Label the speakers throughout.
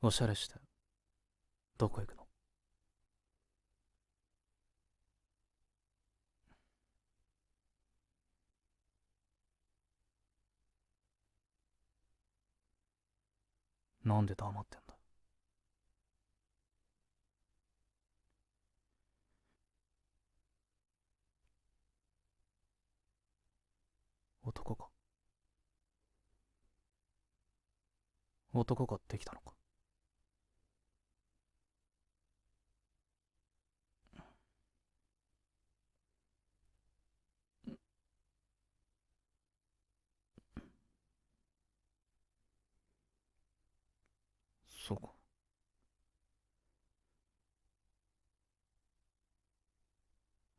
Speaker 1: おしゃれしてどこ行くの？なんで黙ってんだ？男か？男ができたのか？そうか。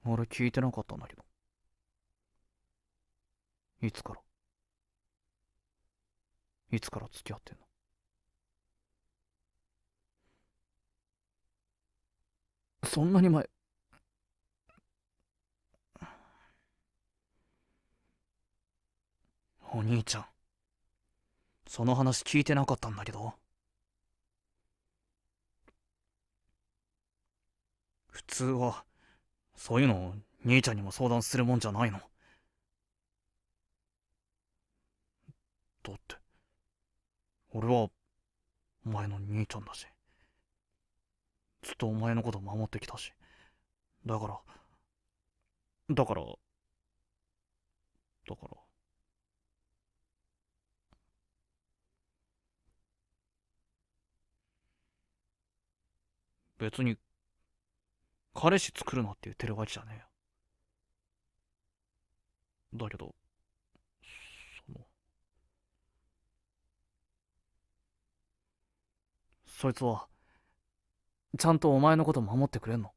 Speaker 1: 俺聞いてなかったんだけど、いつからいつから付き合ってんの？そんなに前？お兄ちゃん、その話聞いてなかったんだけど。普通はそういうの兄ちゃんにも相談するもんじゃないの？だって俺はお前の兄ちゃんだし、ずっとお前のこと守ってきたし。だからだからだから別に彼氏作るなって言ってるわけじゃねえよ。だけど、そのそいつはちゃんとお前のこと守ってくれんの？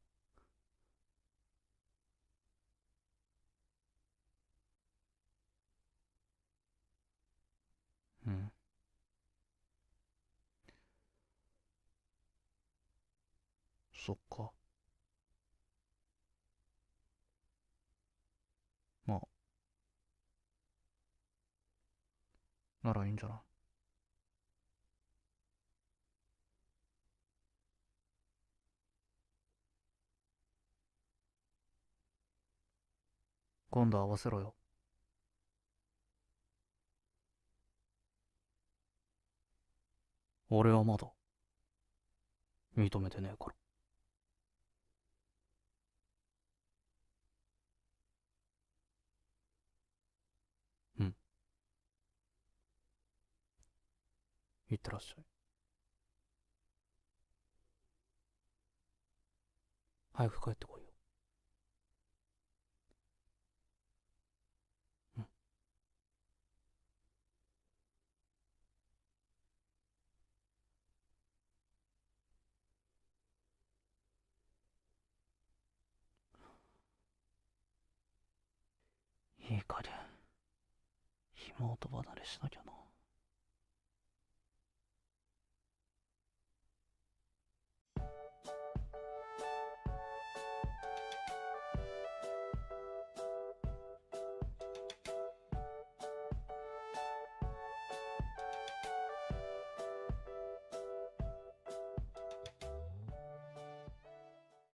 Speaker 1: うん。そっか。まあ、ならいいんじゃない？今度合わせろよ。俺はまだ認めてねえから。うん。いってらっしゃい。早く帰ってこいよ。うん。いい加減妹離れしなきゃな。